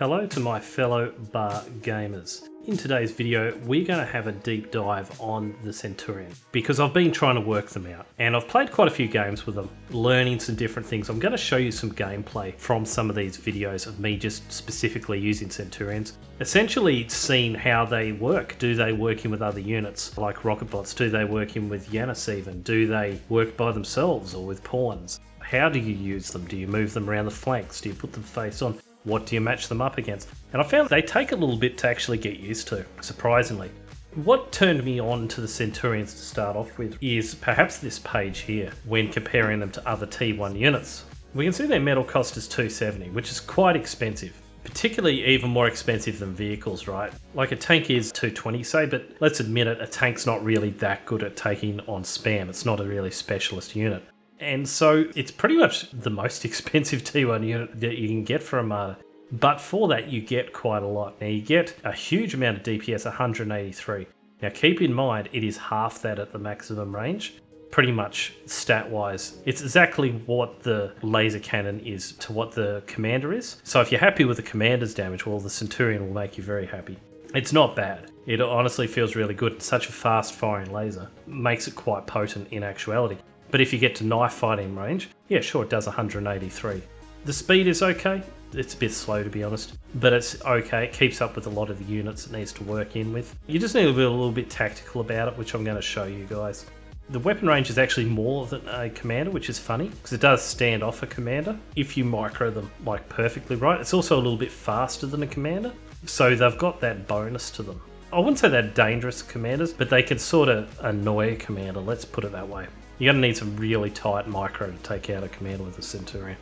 Hello to my fellow bar gamers. In today's video, we're going to have a deep dive on the Centurion because I've been trying to work them out and I've played quite a few games with them, learning some different things. I'm going to show you some gameplay from some of these videos of me just specifically using Centurions. Essentially seeing how they work. Do they work in with other units like rocket bots? Do they work in with Yanis even? Do they work by themselves or with pawns? How do you use them? Do you move them around the flanks? Do you put them face on? What do you match them up against? And I found they take a little bit to actually get used to, surprisingly. What turned me on to the Centurions to start off with is perhaps this page here, when comparing them to other T1 units. We can see their metal cost is 270, which is quite expensive. Particularly even more expensive than vehicles, right? Like a tank is 220 say, but let's admit it, a tank's not really that good at taking on spam. It's not a really specialist unit. And so it's pretty much the most expensive T1 unit that you can get for Armada. But for that, you get quite a lot. Now, you get a huge amount of DPS, 183. Now, keep in mind, it is half that at the maximum range. Pretty much stat-wise, it's exactly what the laser cannon is to what the commander is. So if you're happy with the commander's damage, well, the Centurion will make you very happy. It's not bad. It honestly feels really good. Such a fast-firing laser makes it quite potent in actuality. But if you get to knife fighting range, yeah, sure, it does 183. The speed is okay. It's a bit slow, to be honest, but it's okay. It keeps up with a lot of the units it needs to work in with. You just need to be a little bit tactical about it, which I'm going to show you guys. The weapon range is actually more than a commander, which is funny, because it does stand off a commander if you micro them like perfectly right. It's also a little bit faster than a commander, so they've got that bonus to them. I wouldn't say they're dangerous commanders, but they can sort of annoy a commander, let's put it that way. You're going to need some really tight micro to take out a commander with a Centurion.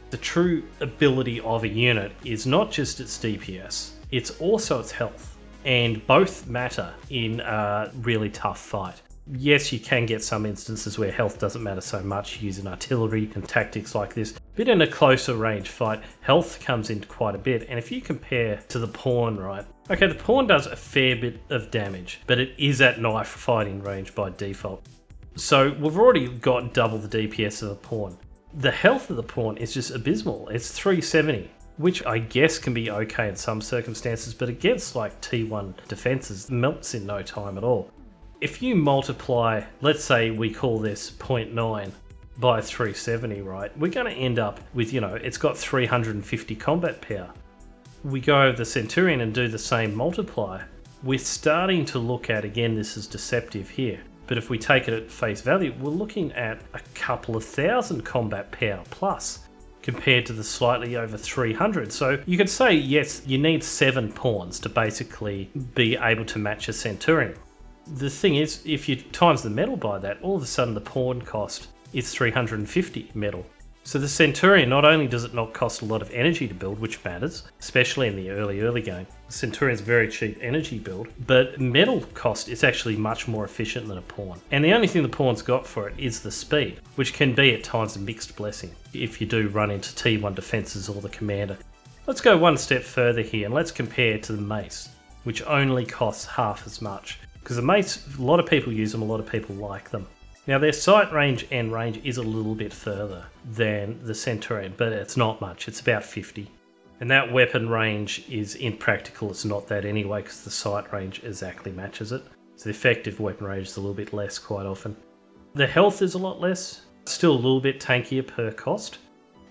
The true ability of a unit is not just its DPS, it's also its health. And both matter in a really tough fight. Yes, you can get some instances where health doesn't matter so much using artillery and tactics like this. But in a closer range fight, health comes into quite a bit. And if you compare to the pawn, right? Okay, the pawn does a fair bit of damage, but it is at knife fighting range by default. So we've already got double the DPS of the pawn. The health of the pawn is just abysmal. It's 370, which I guess can be okay in some circumstances, but against like T1 defenses, melts in no time at all. If you multiply, let's say we call this 0.9 by 370, right? We're going to end up with, it's got 350 combat power. We go over the Centurion and do the same multiplier. We're starting to look at, again, this is deceptive here. But if we take it at face value, we're looking at a couple of thousand combat power plus compared to the slightly over 300. So you could say, yes, you need 7 pawns to basically be able to match a Centurion. The thing is, if you times the metal by that, all of a sudden the pawn cost is 350 metal. So the Centurion, not only does it not cost a lot of energy to build, which matters, especially in the early game. The Centurion's a very cheap energy build, but metal cost is actually much more efficient than a pawn. And the only thing the pawn's got for it is the speed, which can be at times a mixed blessing if you do run into T1 defenses or the commander. Let's go one step further here and let's compare to the mace, which only costs half as much. Because the mace, a lot of people use them, a lot of people like them. Now their sight range and range is a little bit further than the Centurion, but it's not much, it's about 50. And that weapon range is impractical, it's not that anyway, because the sight range exactly matches it. So the effective weapon range is a little bit less quite often. The health is a lot less, still a little bit tankier per cost.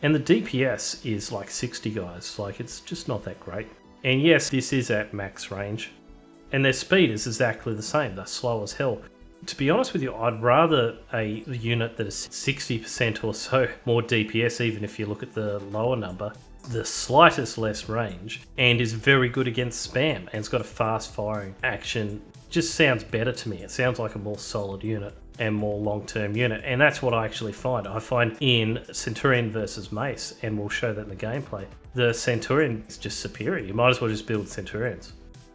And the DPS is like 60 guys, like it's just not that great. And yes, this is at max range. And their speed is exactly the same, they're slow as hell. To be honest with you, I'd rather a unit that is 60% or so more DPS, even if you look at the lower number, the slightest less range, and is very good against spam, and it's got a fast firing action. Just sounds better to me. It sounds like a more solid unit and more long-term unit, and that's what I actually find. I find in Centurion versus Mace, and we'll show that in the gameplay, the Centurion is just superior. You might as well just build Centurions.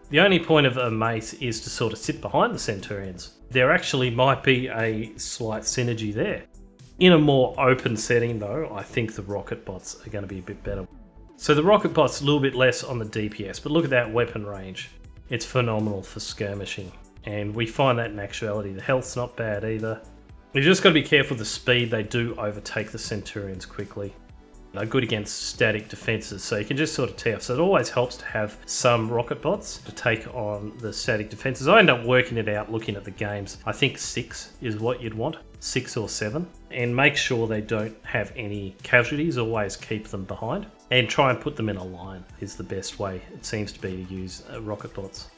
The only point of a mace is to sort of sit behind the Centurions. There actually might be a slight synergy there. In a more open setting though, I think the rocket bots are going to be a bit better. So the rocket bot's a little bit less on the DPS, but look at that weapon range. It's phenomenal for skirmishing. And we find that in actuality. The health's not bad either. You've just got to be careful with the speed. They do overtake the Centurions quickly. They're good against static defenses, so you can just sort of tee off. So it always helps to have some rocket bots to take on the static defenses. I end up working it out looking at the games. I think 6 is what you'd want, 6 or 7. And make sure they don't have any casualties, always keep them behind. And try and put them in a line is the best way, it seems to be, to use rocket bots.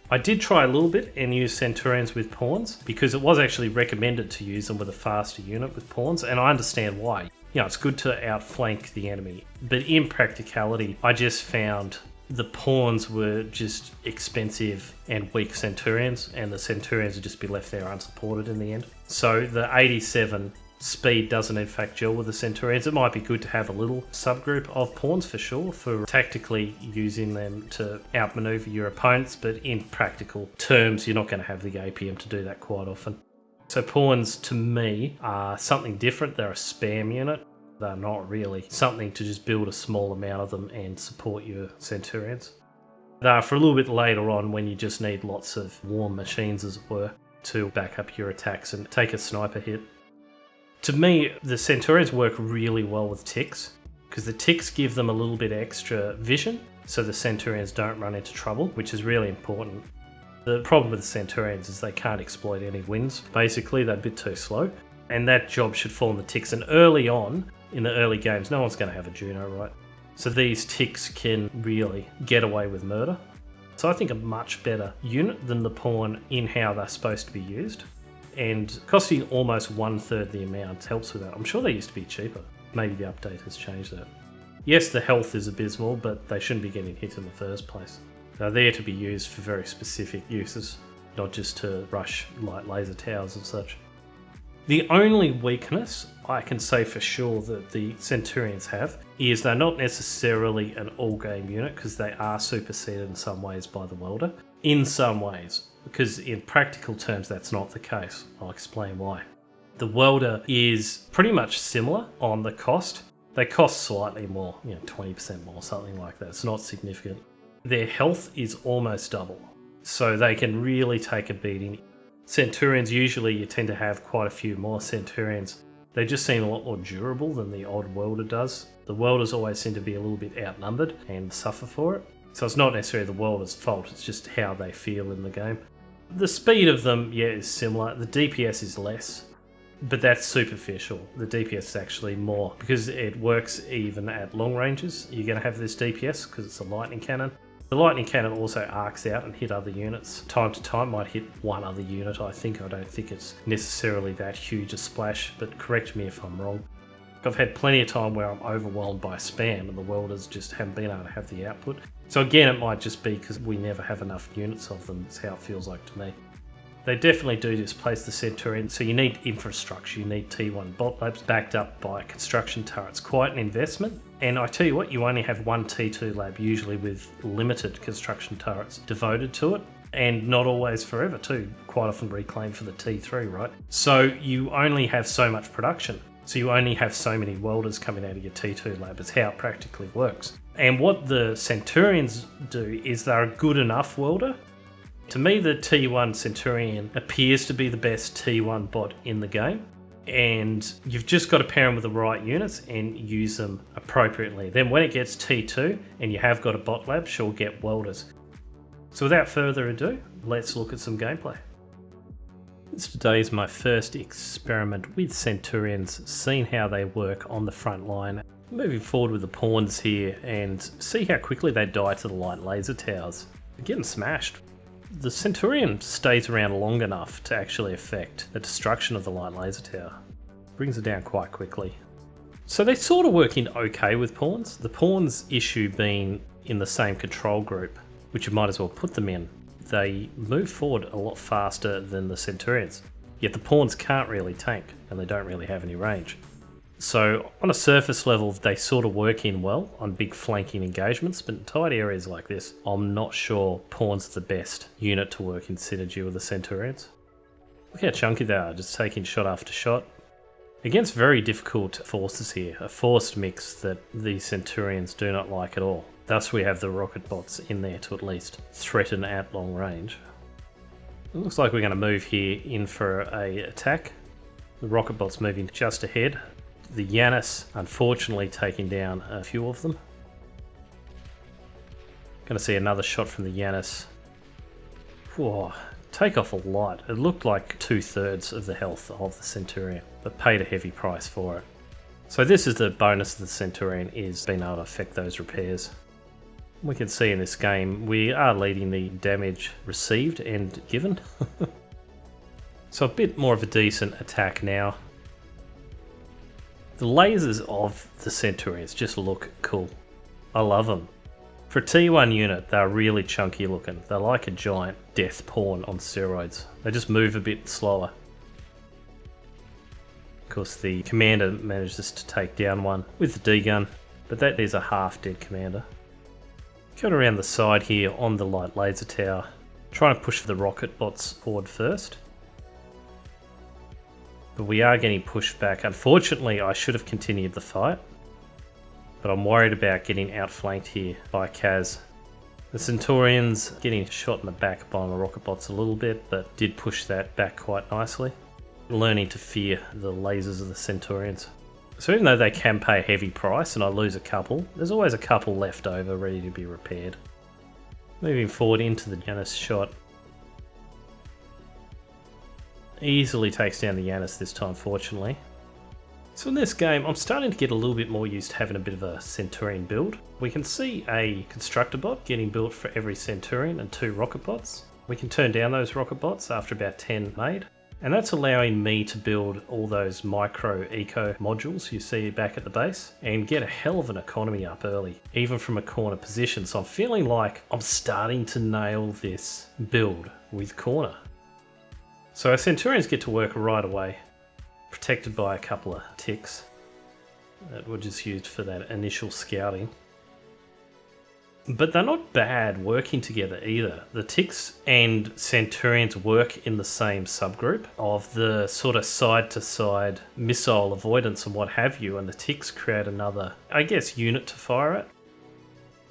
I did try a little bit and use Centurions with pawns because it was actually recommended to use them with a faster unit with pawns, and I understand why. You know, it's good to outflank the enemy, but in practicality, I just found the pawns were just expensive and weak Centurions, and the Centurions would just be left there unsupported in the end. So the 87 speed doesn't in fact gel with the Centurions. It might be good to have a little subgroup of pawns for sure, for tactically using them to outmaneuver your opponents, but in practical terms, you're not going to have the APM to do that quite often. So pawns, to me, are something different. They're a spam unit. They're not really something to just build a small amount of them and support your Centurions. They are for a little bit later on when you just need lots of warm machines, as it were, to back up your attacks and take a sniper hit. To me, the Centurions work really well with ticks, because the ticks give them a little bit extra vision, so the Centurions don't run into trouble, which is really important. The problem with the Centurions is they can't exploit any wins. Basically, they're a bit too slow, and that job should fall on the ticks. And early on, in the early games, no one's going to have a Juno, right? So these ticks can really get away with murder. So I think a much better unit than the pawn in how they're supposed to be used. And costing almost 1/3 the amount helps with that. I'm sure they used to be cheaper. Maybe the update has changed that. Yes, the health is abysmal, but they shouldn't be getting hit in the first place. They're there to be used for very specific uses, not just to rush light laser towers and such. The only weakness I can say for sure that the Centurions have is they're not necessarily an all-game unit, because they are superseded in some ways by the welder. In some ways, because in practical terms that's not the case. I'll explain why. The welder is pretty much similar on the cost. They cost slightly more, 20% more, something like that. It's not significant. Their health is almost double, so they can really take a beating. Centurions, usually you tend to have quite a few more Centurions. They just seem a lot more durable than the odd welder does. The welders always seem to be a little bit outnumbered and suffer for it. So it's not necessarily the welder's fault, it's just how they feel in the game. The speed of them, is similar. The DPS is less, but that's superficial. The DPS is actually more, because it works even at long ranges. You're going to have this DPS because it's a lightning cannon. The lightning cannon also arcs out and hit other units. Time to time might hit one other unit, I think. I don't think it's necessarily that huge a splash, but correct me if I'm wrong. I've had plenty of time where I'm overwhelmed by spam and the welders just haven't been able to have the output. So again, it might just be because we never have enough units of them. That's how it feels like to me. They definitely do displace the Centurion, so you need infrastructure. You need T1 bot labs backed up by construction turrets. Quite an investment. And I tell you what, you only have one T2 lab, usually with limited construction turrets devoted to it. And not always forever too. Quite often reclaimed for the T3, right? So you only have so much production. So you only have so many welders coming out of your T2 lab. It's how it practically works. And what the Centurions do is they're a good enough welder. To me, the T1 Centurion appears to be the best T1 bot in the game. And you've just got to pair them with the right units and use them appropriately. Then when it gets T2 and you have got a bot lab, she'll get welders. So without further ado, let's look at some gameplay. Today is my first experiment with Centurions, seeing how they work on the front line. Moving forward with the pawns here and see how quickly they die to the light laser towers. They're getting smashed. The Centurion stays around long enough to actually affect the destruction of the light laser tower. Brings it down quite quickly. So they're sort of working okay with pawns. The pawns issue being in the same control group, which you might as well put them in. They move forward a lot faster than the Centurions, yet the pawns can't really tank and they don't really have any range. So on a surface level they sort of work in well on big flanking engagements, but in tight areas like this I'm not sure pawns are the best unit to work in synergy with the Centurions. Look how chunky they are, just taking shot after shot. Against very difficult forces here, a forced mix that the Centurions do not like at all. Thus we have the rocket bots in there to at least threaten at long range. It looks like we're going to move here in for a attack. The rocket bot's moving just ahead The Yanis, unfortunately, taking down a few of them. Going to see another shot from the Yanis. Whoa, take off a lot. It looked like 2/3 of the health of the Centurion, but paid a heavy price for it. So this is the bonus of the Centurion, is being able to affect those repairs. We can see in this game we are leading the damage received and given. So a bit more of a decent attack now. The lasers of the Centurions just look cool. I love them. For a T1 unit, they're really chunky looking. They're like a giant death pawn on steroids. They just move a bit slower. Of course, the commander manages to take down one with the D-gun, but that is a half-dead commander. Going around the side here on the light laser tower, trying to push the rocket bots forward first. But we are getting pushed back. Unfortunately, I should have continued the fight, but I'm worried about getting outflanked here by Kaz. The Centurions getting shot in the back by my rocket bots a little bit, but did push that back quite nicely. Learning to fear the lasers of the Centurions. So even though they can pay a heavy price and I lose a couple, there's always a couple left over ready to be repaired. Moving forward into the Yanis shot. Easily takes down the Yanis this time, fortunately. So in this game, I'm starting to get a little bit more used to having a bit of a Centurion build. We can see a constructor bot getting built for every Centurion and 2 rocket bots. We can turn down those rocket bots after about 10 made. And that's allowing me to build all those micro eco modules you see back at the base and get a hell of an economy up early, even from a corner position. So I'm feeling like I'm starting to nail this build with corner. So our Centurions get to work right away, protected by a couple of ticks that were just used for that initial scouting. But they're not bad working together either. The ticks and Centurions work in the same subgroup of the sort of side-to-side missile avoidance and what have you, and the ticks create another, I guess, unit to fire at.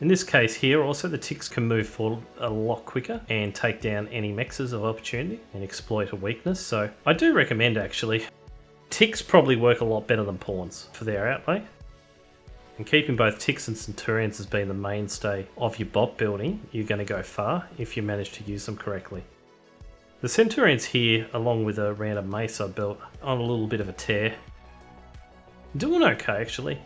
In this case here, also the ticks can move forward a lot quicker and take down any mexes of opportunity and exploit a weakness, so I do recommend actually. Ticks probably work a lot better than pawns for their outlay. And keeping both ticks and Centurions as being the mainstay of your bot building, you're going to go far if you manage to use them correctly. The Centurions here, along with a random mace I built, on a little bit of a tear. Doing okay actually.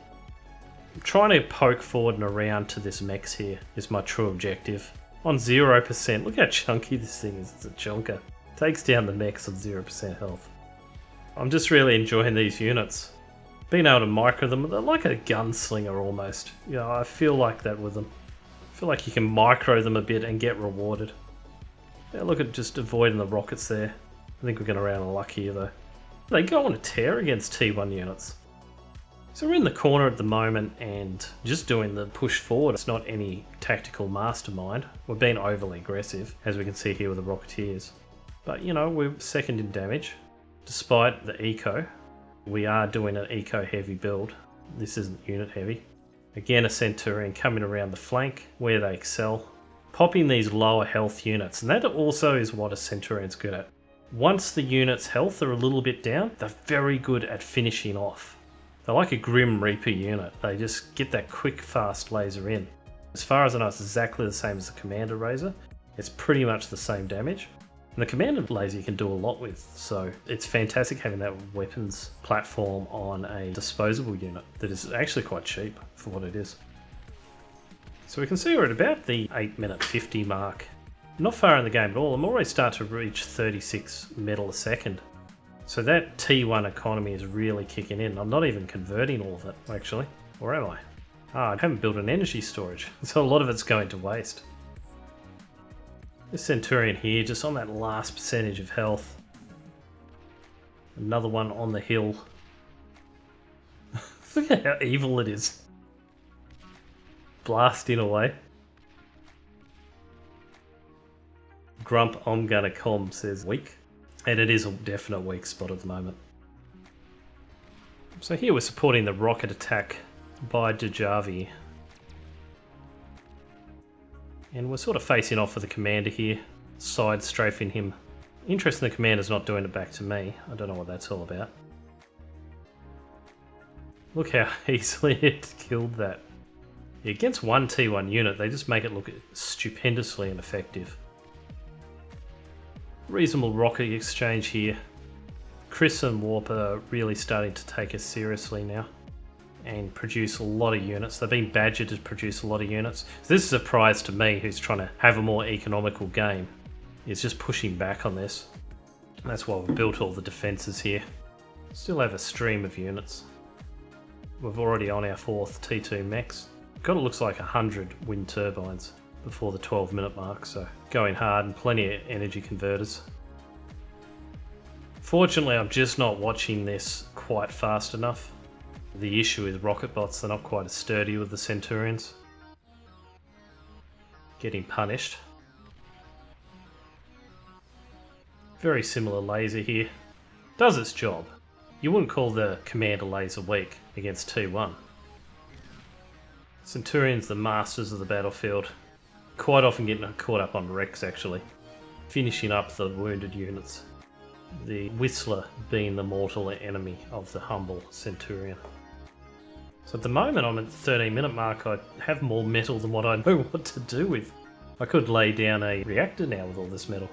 I'm trying to poke forward and around to this mex here is my true objective. On 0%, look how chunky this thing is, it's a chunker. Takes down the mex of 0% health. I'm just really enjoying these units. Being able to micro them, they're like a gunslinger almost. You know, I feel like that with them. I feel like you can micro them a bit and get rewarded. Yeah, look at just avoiding the rockets there. I think we're going to run out of luck here though. They go on a tear against T1 units. So we're in the corner at the moment and just doing the push forward. It's not any tactical mastermind. We're being overly aggressive, as we can see here with the Rocketeers. But you know, we're second in damage. Despite the eco, we are doing an eco heavy build. This isn't unit heavy. Again, a Centurion coming around the flank where they excel. Popping these lower health units, and that also is what a Centurion's good at. Once the unit's health are a little bit down, they're very good at finishing off. They're like a Grim Reaper unit. They just get that quick, fast laser in. As far as I know, it's exactly the same as the Commander Razor. It's pretty much the same damage. And the Commander laser you can do a lot with, so it's fantastic having that weapons platform on a disposable unit that is actually quite cheap for what it is. So we can see we're at about the 8-minute 50 mark. Not far in the game at all. I'm already starting to reach 36 metal a second. So that T1 economy is really kicking in. I'm not even converting all of it, actually. Or am I? I haven't built an energy storage, so a lot of it's going to waste. This Centurion here, just on that last percentage of health. Another one on the hill. Look at how evil it is. Blasting away. Grump, I'm gonna com says weak. And it is a definite weak spot at the moment. So here we're supporting the rocket attack by Djavi. And we're sort of facing off with the commander here, side strafing him. Interesting the commander's not doing it back to me. I don't know what that's all about. Look how easily it killed that. Yeah, against one T1 unit, they just make it look stupendously ineffective. Reasonable rocket exchange here. Chris and Warp are really starting to take us seriously now and produce a lot of units. They've been badgered to produce a lot of units. So this is a prize to me, who's trying to have a more economical game. It's just pushing back on this. And that's why we've built all the defences here. Still have a stream of units. We're already on our 4th T2 mechs. Got it looks like 100 wind turbines before the 12-minute mark, so going hard and plenty of energy converters. Fortunately, I'm just not watching this quite fast enough. The issue is rocket bots, they're not quite as sturdy with the Centurions. Getting punished. Very similar laser here. Does its job. You wouldn't call the commander laser weak against T1. Centurions, the masters of the battlefield. Quite often getting caught up on wrecks actually. Finishing up the wounded units. The Whistler being the mortal enemy of the humble Centurion. So at the moment I'm at the 13-minute mark. I have more metal than what I know what to do with. I could lay down a reactor now with all this metal.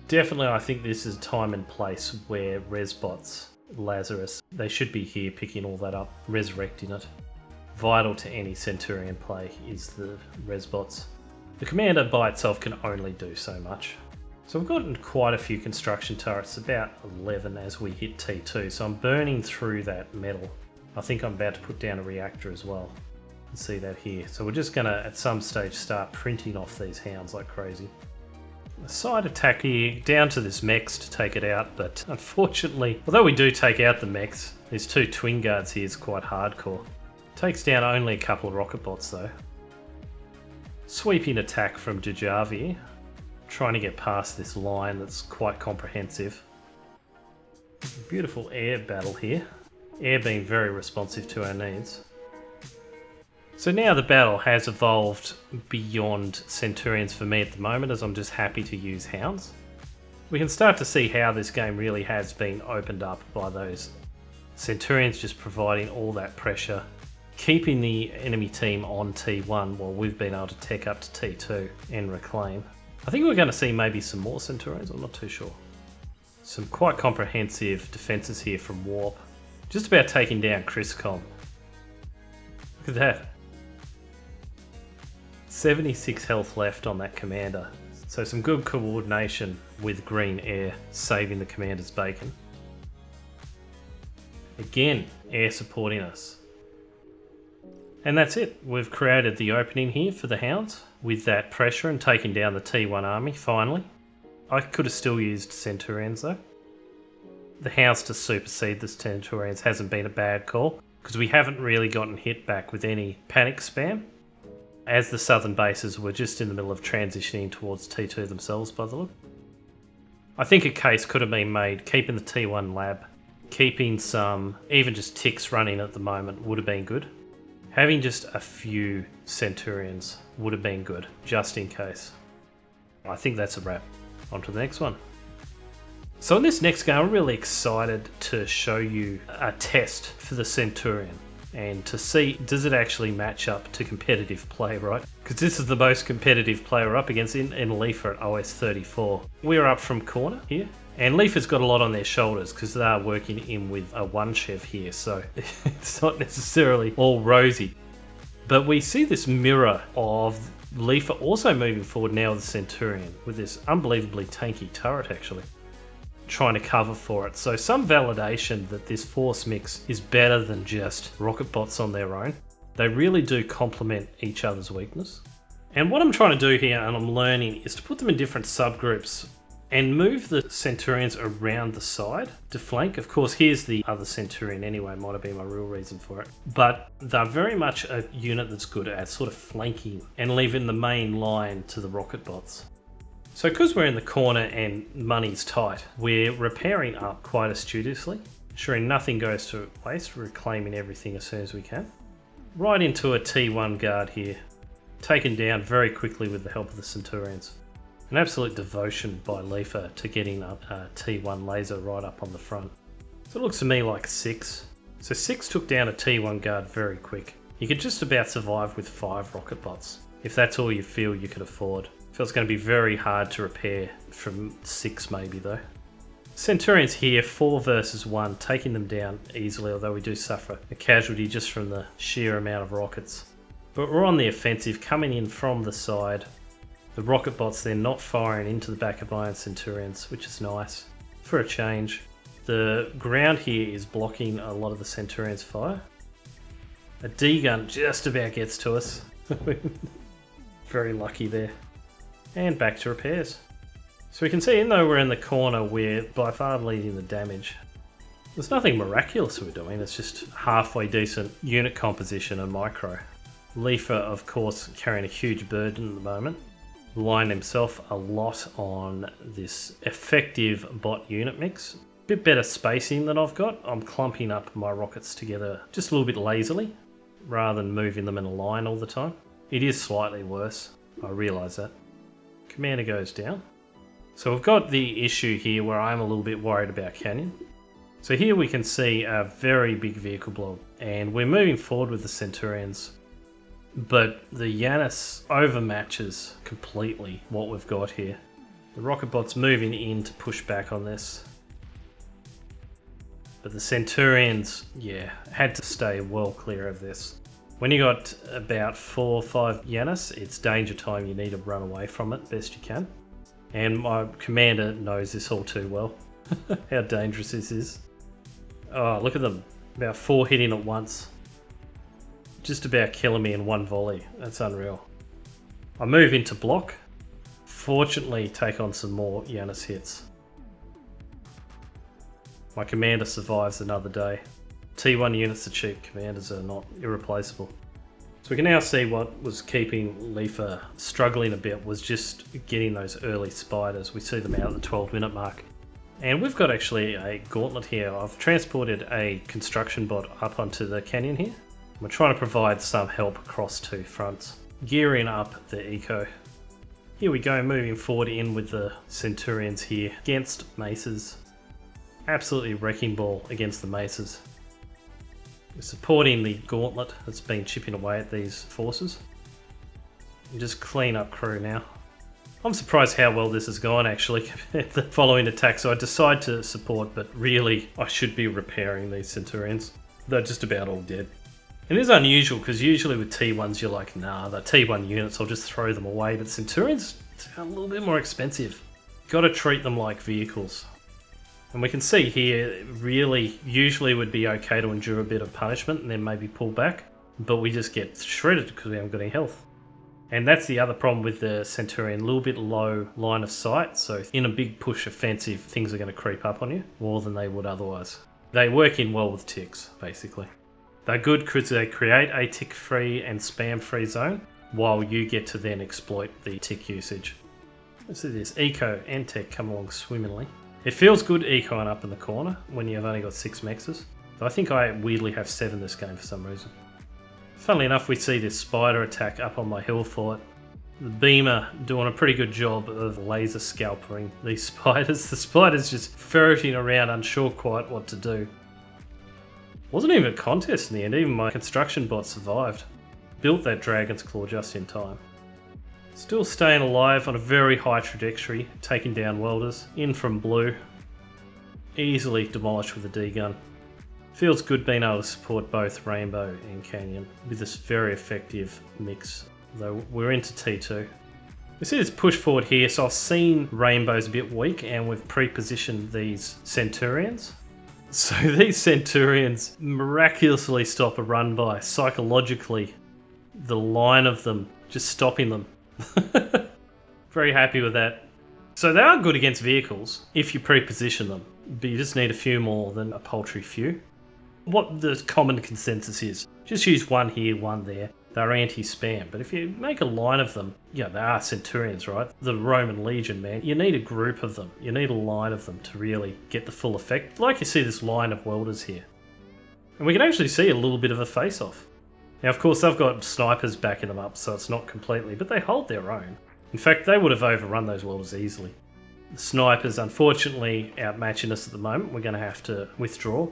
Definitely I think this is time and place where Resbots, Lazarus, they should be here picking all that up, resurrecting it. Vital to any Centurion play is the Resbots. The commander by itself can only do so much. So we've gotten quite a few construction turrets, about 11 as we hit T2, so I'm burning through that metal. I think I'm about to put down a reactor as well. You can see that here. So we're just going to, at some stage, start printing off these hounds like crazy. A side attack here, down to this mechs to take it out, but unfortunately, although we do take out the mechs, these 2 twin guards here is quite hardcore. Takes down only a couple of rocket bots though. Sweeping attack from Djavi. Trying to get past this line that's quite comprehensive. Beautiful air battle here. Air being very responsive to our needs. So now the battle has evolved beyond Centurions for me at the moment, as I'm just happy to use hounds. We can start to see how this game really has been opened up by those Centurions just providing all that pressure, keeping the enemy team on T1 while we've been able to tech up to T2 and reclaim. I think we're going to see maybe some more Centurions, I'm not too sure. Some quite comprehensive defences here from Warp. Just about taking down Chriscom. Look at that. 76 health left on that commander. So some good coordination with green air, saving the commander's bacon. Again, air supporting us. And that's it. We've created the opening here for the hounds with that pressure and taking down the T1 army finally. I could have still used Centurions though. The hounds to supersede the Centurions hasn't been a bad call because we haven't really gotten hit back with any panic spam, as the southern bases were just in the middle of transitioning towards T2 themselves by the look. I think a case could have been made keeping the T1 lab, keeping some, even just ticks running at the moment would have been good. Having just a few Centurions would have been good, just in case. I think that's a wrap. On to the next one. So in this next game, I'm really excited to show you a test for the Centurion and to see, does it actually match up to competitive play, right? Because this is the most competitive player we're up against in Leifa at OS 34. We're up from corner here, and Leifa's got a lot on their shoulders because they are working in with a one chef here, so it's not necessarily all rosy. But we see this mirror of Leifa also moving forward now with the Centurion with this unbelievably tanky turret actually, trying to cover for it. So some validation that this force mix is better than just rocket bots on their own. They really do complement each other's weakness. And what I'm trying to do here, and I'm learning, is to put them in different subgroups and move the Centurions around the side to flank. Of course, here's the other Centurion anyway, might have been my real reason for it. But they're very much a unit that's good at sort of flanking and leaving the main line to the rocket bots. So because we're in the corner and money's tight, we're repairing up quite astutely, ensuring nothing goes to waste, reclaiming everything as soon as we can. Right into a T1 guard here, taken down very quickly with the help of the Centurions. An absolute devotion by Leifa to getting up a T1 laser right up on the front. So it looks to me like 6. So 6 took down a T1 guard very quick. You could just about survive with 5 rocket bots, if that's all you feel you could afford. Feel it's going to be very hard to repair from 6 maybe though. Centurions here, 4 versus 1, taking them down easily, although we do suffer a casualty just from the sheer amount of rockets. But we're on the offensive, coming in from the side. The rocket bots, they're not firing into the back of my own Centurions, which is nice. For a change. The ground here is blocking a lot of the Centurions' fire. A D-gun just about gets to us. Very lucky there. And back to repairs. So we can see, even though we're in the corner, we're by far leading the damage. There's nothing miraculous we're doing, it's just halfway decent unit composition and micro. Leifa, of course, carrying a huge burden at the moment. Relying himself a lot on this effective bot unit mix. Bit better spacing than I've got. I'm clumping up my rockets together just a little bit lazily, rather than moving them in a line all the time. It is slightly worse, I realise that. Commander goes down. So we've got the issue here where I'm a little bit worried about Canyon. So here we can see a very big vehicle blob, and we're moving forward with the Centurions, but the Yanis overmatches completely what we've got here. The rocket bot's moving in to push back on this, but the Centurions, yeah, had to stay well clear of this. When you got about 4 or 5 Yanis, it's danger time. You need to run away from it best you can. And my commander knows this all too well, how dangerous this is. Oh, look at them. About 4 hitting at once. Just about killing me in one volley. That's unreal. I move into block. Fortunately, take on some more Yanis hits. My commander survives another day. T1 units are cheap, commanders are not irreplaceable. So we can now see what was keeping Leifa struggling a bit was just getting those early spiders. We see them out at the 12-minute mark. And we've got actually a gauntlet here. I've transported a construction bot up onto the canyon here. We're trying to provide some help across 2 fronts. Gearing up the eco. Here we go, moving forward in with the Centurions here against maces. Absolutely wrecking ball against the maces. We're supporting the gauntlet that's been chipping away at these forces. And just clean up crew now. I'm surprised how well this has gone actually the following attack, so I decide to support, but really I should be repairing these Centurions. They're just about all dead. It is unusual because usually with T1s you're like, nah, the T1 units, I'll just throw them away, but Centurions are a little bit more expensive. Got to treat them like vehicles. And we can see here, really, usually would be okay to endure a bit of punishment and then maybe pull back, but we just get shredded because we haven't got any health. And that's the other problem with the Centurion, a little bit low line of sight, so in a big push offensive, things are going to creep up on you more than they would otherwise. They work in well with ticks, basically. They're good because they create a tick-free and spam-free zone, while you get to then exploit the tick usage. Let's see this, eco and tech come along swimmingly. It feels good ecoing up in the corner when you've only got 6 mexes. But I think I weirdly have 7 this game for some reason. Funnily enough, we see this spider attack up on my hill fort. The beamer doing a pretty good job of laser scalpering these spiders. The spiders just ferreting around, unsure quite what to do. Wasn't even a contest in the end, even my construction bot survived. Built that dragon's claw just in time. Still staying alive on a very high trajectory, taking down welders. In from blue. Easily demolished with a D-gun. Feels good being able to support both Rainbow and Canyon with this very effective mix, though we're into T2. You see this push forward here, so I've seen Rainbow's a bit weak and we've pre-positioned these Centurions. So these Centurions miraculously stop a run by, psychologically. The line of them, just stopping them. Very happy with that. So they are good against vehicles if you pre-position them, but you just need a few more than a paltry few. What the common consensus is, just use one here, one there. They're anti-spam, but if you make a line of them, yeah, they are Centurions, right? The Roman Legion, man, you need a group of them. You need a line of them to really get the full effect. Like you see this line of welders here. And we can actually see a little bit of a face-off. Now, of course, they've got snipers backing them up, so it's not completely, but they hold their own. In fact, they would have overrun those welders easily. The snipers, unfortunately, outmatching us at the moment. We're going to have to withdraw.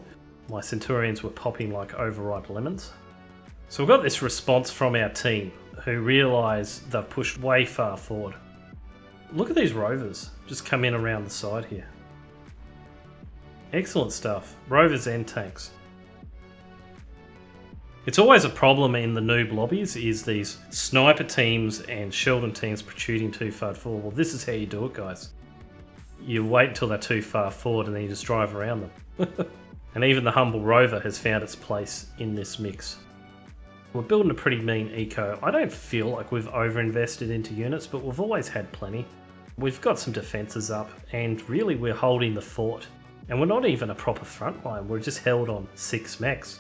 My Centurions were popping like overripe lemons. So we've got this response from our team who realise they've pushed way far forward. Look at these rovers just come in around the side here. Excellent stuff. Rovers and tanks. It's always a problem in the noob lobbies is these sniper teams and Sheldon teams protruding too far forward. Well, this is how you do it, guys. You wait until they're too far forward and then you just drive around them. And even the humble rover has found its place in this mix. We're building a pretty mean eco. I don't feel like we've overinvested into units, but we've always had plenty. We've got some defences up, and really we're holding the fort. And we're not even a proper front line, we're just held on 6 mechs.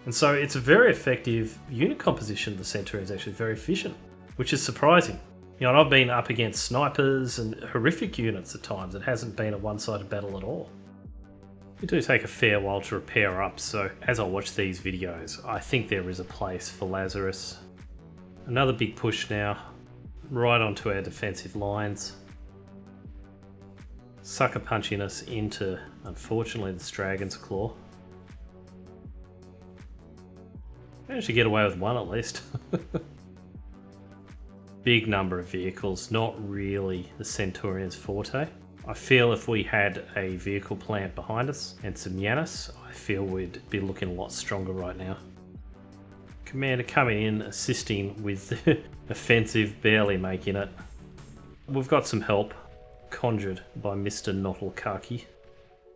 And so it's a very effective unit composition. The Centurion is actually very efficient, which is surprising. You know, and I've been up against snipers and horrific units at times. It hasn't been a one-sided battle at all. We do take a fair while to repair up, so as I watch these videos, I think there is a place for Lazarus. Another big push now, right onto our defensive lines. Sucker punching us into, unfortunately, this Dragon's Claw. Managed to get away with one at least. Big number of vehicles, not really the Centurion's forte. I feel if we had a vehicle plant behind us and some Yanis, I feel we'd be looking a lot stronger right now. Commander coming in, assisting with the offensive, barely making it. We've got some help, conjured by Mr. Nottle Kaki.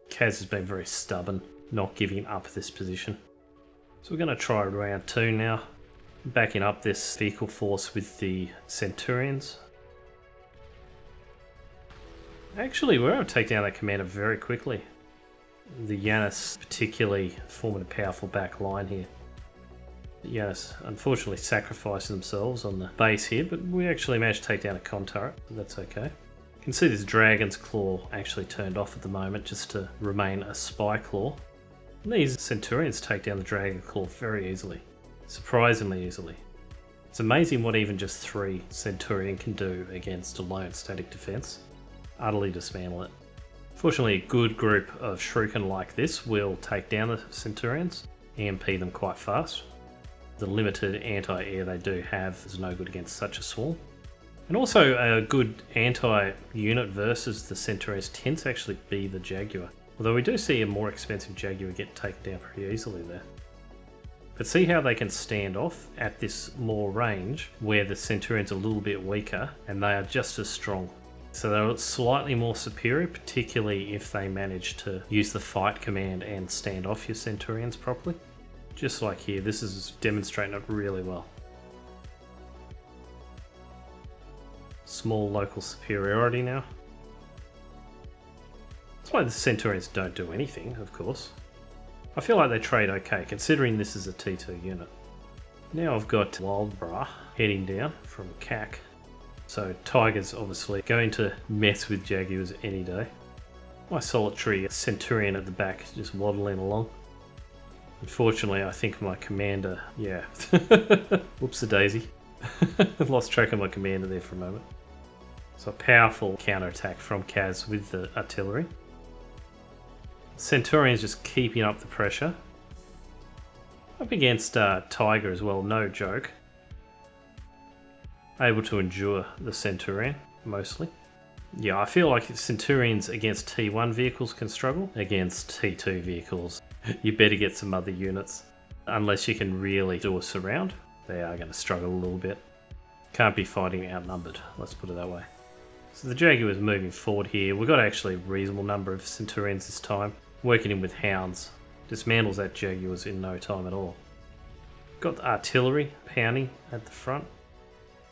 Kaz has been very stubborn, not giving up this position. So we're going to try round 2 now, backing up this vehicle force with the Centurions. Actually, we're able to take down that commander very quickly. The Yanis particularly forming a powerful back line here. The Yanis unfortunately sacrificing themselves on the base here, but we actually managed to take down a comm turret, so that's okay. You can see this Dragon's Claw actually turned off at the moment just to remain a Spy Claw. And these Centurions take down the Dragon Claw very easily, surprisingly easily. It's amazing what even just 3 Centurion can do against a lone static defense. Utterly dismantle it. Fortunately, a good group of Shuriken like this will take down the Centurions, EMP them quite fast. The limited anti-air they do have is no good against such a swarm. And also a good anti-unit versus the Centurions tends to actually be the Jaguar. Although we do see a more expensive Jaguar get taken down pretty easily there. But see how they can stand off at this more range where the Centurions are a little bit weaker and they are just as strong. So they're slightly more superior, particularly if they manage to use the fight command and stand off your Centurions properly. Just like here, this is demonstrating it really well. Small local superiority now. That's why the Centurions don't do anything, of course. I feel like they trade okay, considering this is a T2 unit. Now I've got Wildbra heading down from CAC. So Tiger's obviously going to mess with Jaguars any day. My solitary Centurion at the back just waddling along. Unfortunately, I think my commander, yeah. Whoops-a-daisy. I've lost track of my commander there for a moment. So a powerful counterattack from Kaz with the artillery. Centurion's just keeping up the pressure. Up against Tiger as well, no joke. Able to endure the Centurion, mostly. Yeah, I feel like Centurions against T1 vehicles can struggle. Against T2 vehicles, you better get some other units. Unless you can really do a surround, they are going to struggle a little bit. Can't be fighting outnumbered, let's put it that way. So the Jaguar is moving forward here. We've got actually a reasonable number of Centurions this time. Working in with Hounds. Dismantles that Jaguars in no time at all. Got the artillery pounding at the front.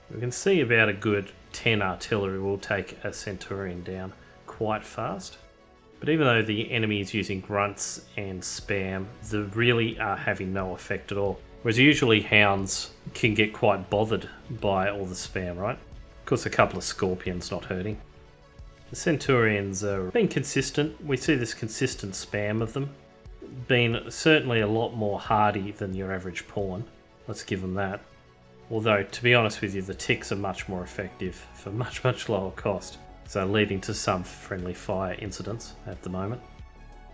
We can see about a good 10 artillery will take a Centurion down quite fast. But even though the enemy is using grunts and spam, they really are having no effect at all. Whereas usually Hounds can get quite bothered by all the spam, right? Of course, a couple of Scorpions not hurting. The Centurions are being consistent. We see this consistent spam of them. Being certainly a lot more hardy than your average pawn. Let's give them that. Although, to be honest with you, the ticks are much more effective for much lower cost. So leading to some friendly fire incidents at the moment.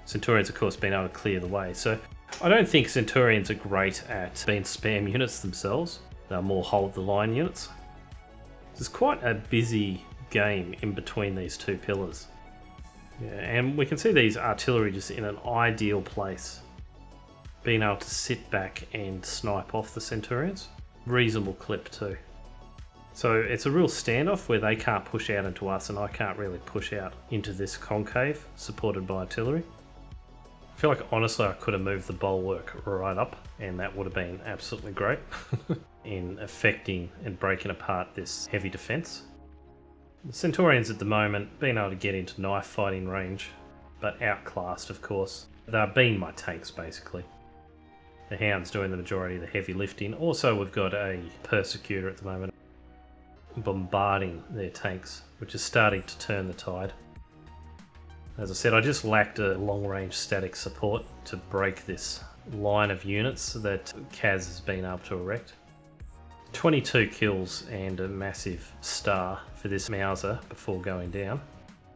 Centurions, of course, been able to clear the way. So I don't think Centurions are great at being spam units themselves. They're more hold the line units. It's quite a busy game in between these two pillars. Yeah, and we can see these artillery just in an ideal place. Being able to sit back and snipe off the Centurions. Reasonable clip too. So it's a real standoff where they can't push out into us and I can't really push out into this concave supported by artillery. I feel like honestly I could have moved the bulwark right up and that would have been absolutely great in affecting and breaking apart this heavy defence. The Centurions at the moment being able to get into knife fighting range, but outclassed of course. They're being my tanks basically. The Hound's doing the majority of the heavy lifting. Also we've got a Persecutor at the moment bombarding their tanks, which is starting to turn the tide. As I said, I just lacked a long-range static support to break this line of units that Kaz has been able to erect. 22 kills and a massive star for this Mauser before going down.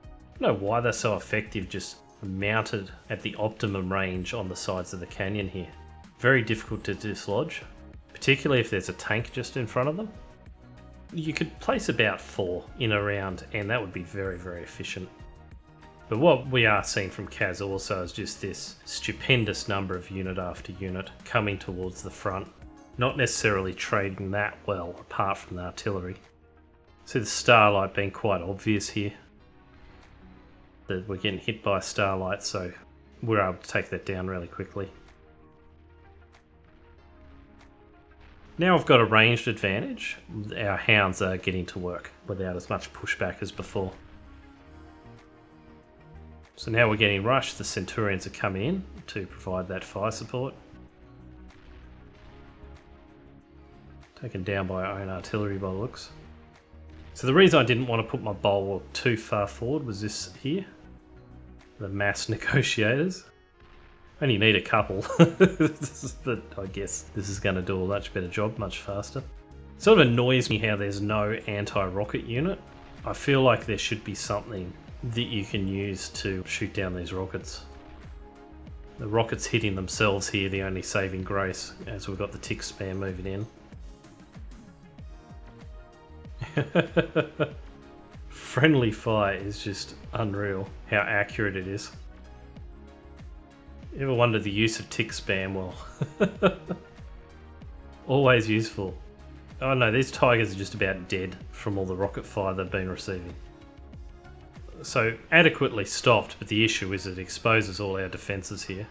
I don't know why they're so effective, just mounted at the optimum range on the sides of the canyon here. Very difficult to dislodge, particularly if there's a tank just in front of them. You could place about 4 in a round and that would be very, very efficient. But what we are seeing from Kaz also is just this stupendous number of unit after unit coming towards the front. Not necessarily trading that well apart from the artillery. See the starlight being quite obvious here. That we're getting hit by starlight, so we're able to take that down really quickly. Now we've got a ranged advantage. Our Hounds are getting to work without as much pushback as before. So now we're getting rushed. The Centurions are coming in to provide that fire support. Taken down by our own artillery by the looks. So the reason I didn't want to put my bulwark too far forward was this here. The mass negotiators. Only need a couple, but I guess this is going to do a much better job, much faster. Sort of annoys me how there's no anti-rocket unit. I feel like there should be something that you can use to shoot down these rockets. The rockets hitting themselves here, the only saving grace, as we've got the tick spam moving in. Friendly fire is just unreal, how accurate it is. You ever wonder the use of tick spam? Well, always useful. Oh no, these tigers are just about dead from all the rocket fire they've been receiving. So adequately stopped, but the issue is it exposes all our defences here.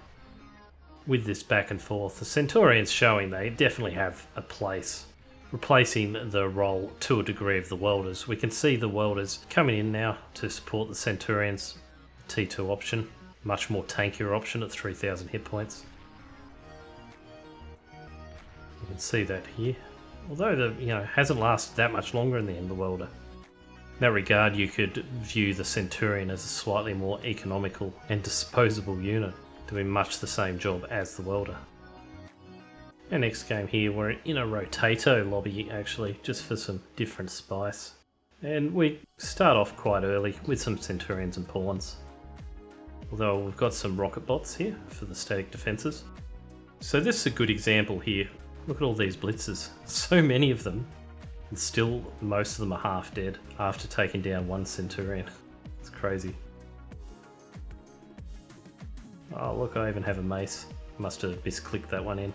With this back and forth, the Centurions showing they definitely have a place, replacing the role to a degree of the Welders. We can see the Welders coming in now to support the Centurions. T2 option. Much more tankier option at 3,000 hit points. You can see that here. Although the hasn't lasted that much longer in the end, the Welder. In that regard, you could view the Centurion as a slightly more economical and disposable unit, doing much the same job as the Welder. Our next game here, we're in a Rotato lobby actually, just for some different spice. And we start off quite early with some Centurions and Pawns. Although we've got some rocket bots here for the static defences. So this is a good example here. Look at all these blitzers. So many of them. And still most of them are half dead after taking down one Centurion. It's crazy. Oh look, I even have a mace. Must have misclicked that one in.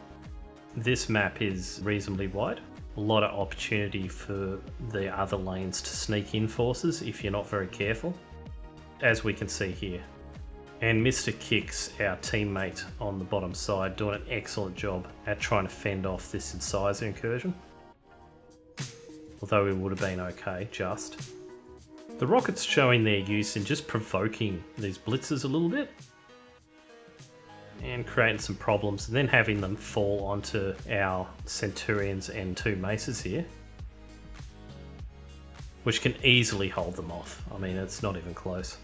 This map is reasonably wide. A lot of opportunity for the other lanes to sneak in forces if you're not very careful. As we can see here. And Mr. Kicks, our teammate on the bottom side, doing an excellent job at trying to fend off this incisor incursion. Although it would have been okay, just. The rockets showing their use in just provoking these blitzers a little bit. And creating some problems, and then having them fall onto our Centurions and two maces here. Which can easily hold them off. I mean, it's not even close.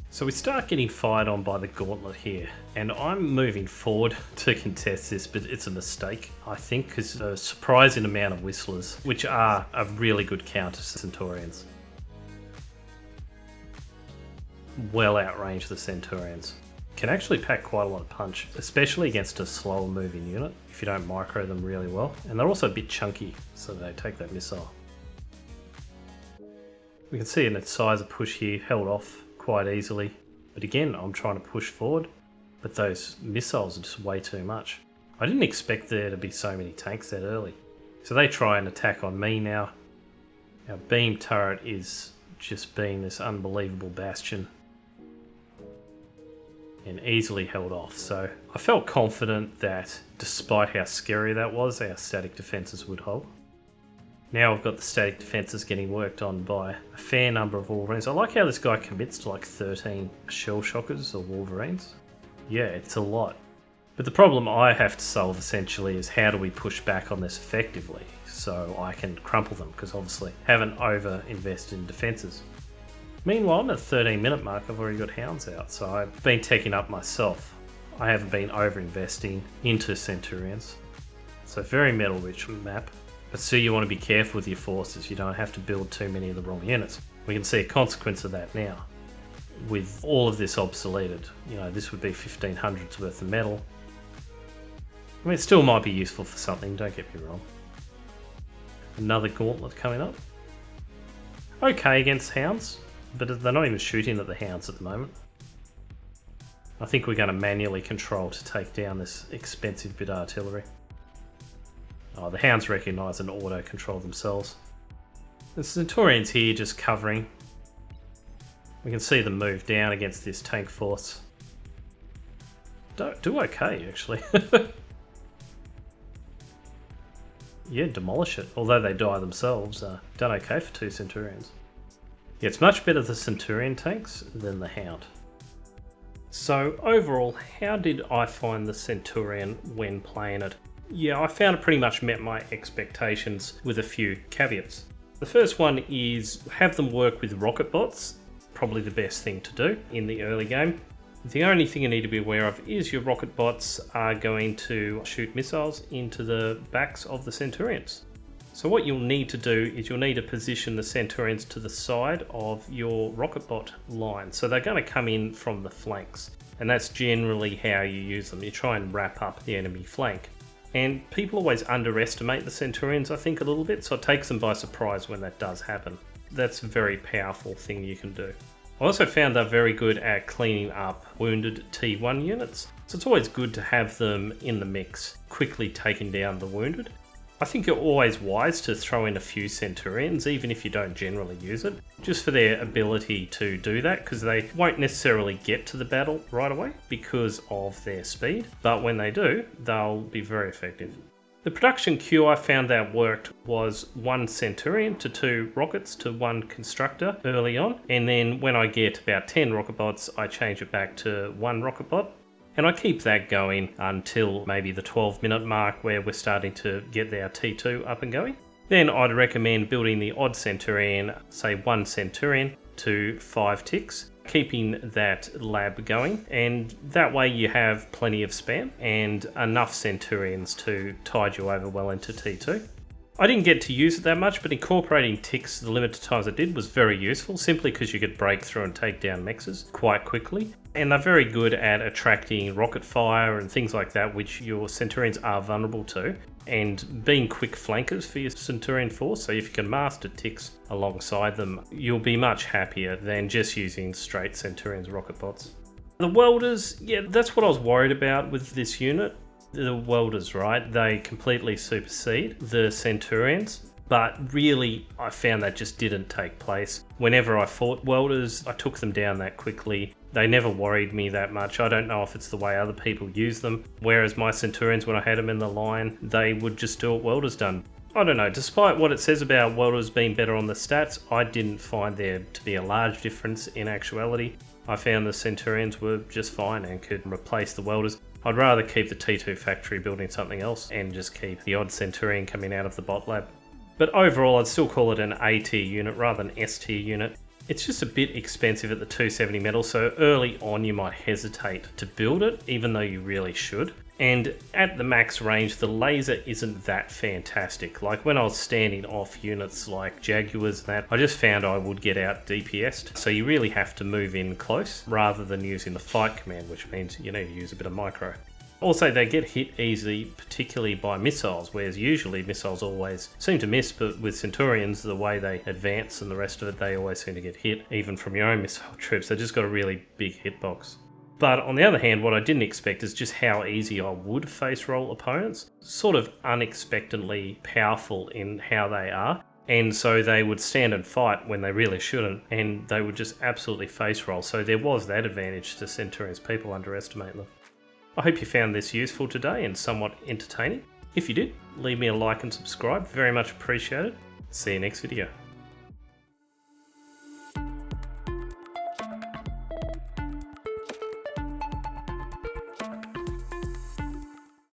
So we start getting fired on by the gauntlet here, and I'm moving forward to contest this, but it's a mistake, I think, because a surprising amount of whistlers, which are a really good counter to Centurions. Well outrange the Centurions. can actually pack quite a lot of punch, especially against a slower moving unit if you don't micro them really well. And they're also a bit chunky, so they take that missile. We can see in its size of push here, held off quite easily. But again, I'm trying to push forward, but those missiles are just way too much. I didn't expect there to be so many tanks that early. So they try and attack on me now. Our beam turret is just being this unbelievable bastion and easily held off. So I felt confident that despite how scary that was, our static defences would hold. Now I've got the static defences getting worked on by a fair number of Wolverines. I like how this guy commits to like 13 shell shockers or Wolverines. Yeah, it's a lot. But the problem I have to solve essentially is how do we push back on this effectively so I can crumple them, because obviously haven't over invested in defences. Meanwhile, I'm at the 13-minute mark, I've already got hounds out, so I've been taking up myself. I haven't been over investing into Centurions. So very metal rich map. But still you want to be careful with your forces, you don't have to build too many of the wrong units. We can see a consequence of that now. With all of this obsoleted, you know, this would be 1500s worth of metal. I mean, it still might be useful for something, don't get me wrong. Another gauntlet coming up. Okay against hounds, but they're not even shooting at the hounds at the moment. I think we're going to manually control to take down this expensive bit of artillery. Oh, the hounds recognise and auto-control themselves. The Centurions here just covering. We can see them move down against this tank force. Do okay, actually. Yeah, demolish it. Although they die themselves, done okay for 2 Centurions. Yeah, it's much better the Centurion tanks than the Hound. So overall, how did I find the Centurion when playing it? Yeah, I found it pretty much met my expectations with a few caveats. The first one is have them work with rocket bots. Probably the best thing to do in the early game. The only thing you need to be aware of is your rocket bots are going to shoot missiles into the backs of the Centurions. So what you'll need to do is you'll need to position the Centurions to the side of your rocket bot line. So they're going to come in from the flanks, and that's generally how you use them. You try and wrap up the enemy flank. And people always underestimate the Centurions, I think, a little bit, so it takes them by surprise when that does happen. That's a very powerful thing you can do. I also found they're very good at cleaning up wounded T1 units, so it's always good to have them in the mix, quickly taking down the wounded. I think you're always wise to throw in a few Centurions, even if you don't generally use it, just for their ability to do that, because they won't necessarily get to the battle right away because of their speed, but when they do, they'll be very effective. The production queue I found that worked was 1 Centurion to 2 rockets to 1 constructor early on, and then when I get about 10 rocket bots, I change it back to 1 rocket bot. And I keep that going until maybe the 12-minute mark where we're starting to get our T2 up and going. Then I'd recommend building the odd Centurion, say 1 Centurion to 5 ticks, keeping that lab going, and that way you have plenty of spam and enough Centurions to tide you over well into T2. I didn't get to use it that much, but incorporating ticks the limited times I did was very useful, simply because you could break through and take down mexes quite quickly. And they're very good at attracting rocket fire and things like that, which your Centurions are vulnerable to, and being quick flankers for your Centurion force. So if you can master ticks alongside them, you'll be much happier than just using straight Centurions rocket bots. The welders, yeah, that's what I was worried about with this unit. The welders, right? They completely supersede the Centurions, but really I found that just didn't take place. Whenever I fought welders, I took them down that quickly. They never worried me that much. I don't know if it's the way other people use them, whereas my Centurions, when I had them in the line, they would just do what welders done. I don't know, despite what it says about welders being better on the stats, I didn't find there to be a large difference in actuality. I found the Centurions were just fine and could replace the welders. I'd rather keep the T2 factory building something else and just keep the odd Centurion coming out of the bot lab. But overall, I'd still call it an A tier unit rather than S tier unit. It's just a bit expensive at the 270 metal, so early on you might hesitate to build it, even though you really should. And at the max range, the laser isn't that fantastic. Like when I was standing off units like Jaguars and that, I just found I would get out DPS'd. So you really have to move in close rather than using the fight command, which means you need to use a bit of micro. Also, they get hit easily, particularly by missiles, whereas usually missiles always seem to miss, but with Centurions, the way they advance and the rest of it, they always seem to get hit, even from your own missile troops. They just got a really big hitbox. But on the other hand, what I didn't expect is just how easy I would face roll opponents. Sort of unexpectedly powerful in how they are. And so they would stand and fight when they really shouldn't, and they would just absolutely face roll. So there was that advantage to Centurions. People underestimate them. I hope you found this useful today and somewhat entertaining. If you did, leave me a like and subscribe. Very much appreciated. See you next video.